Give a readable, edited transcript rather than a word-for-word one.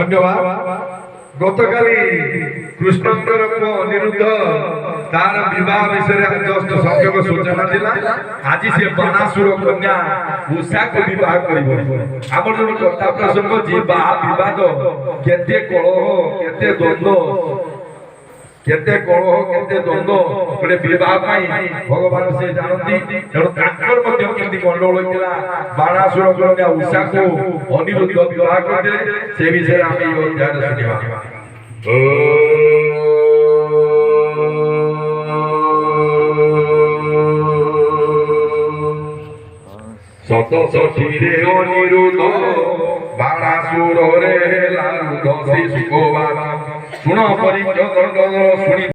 धन्यवाद गतकाली कृष्णकर अनिरुद्ध तार विवाह विषय जस्ट संयोग सूचना दिला आज से बाणासुर कन्या उषा को विवाह करिबो हमर जो कथा प्रसंग जी विवाद केते कलह केते द्वंद्व गोटे विवाह भगवान से जानती तेणु केमती गंडगोल होता बाणासुर कन्या उषा को अनिरुद्ध विवाह करते से विषय आम अध्याय शुणा सतसठीरे अनिरुद्ध बाणासुर रे लारुद्ध श्री सुखवाद शुण परिचय शुणी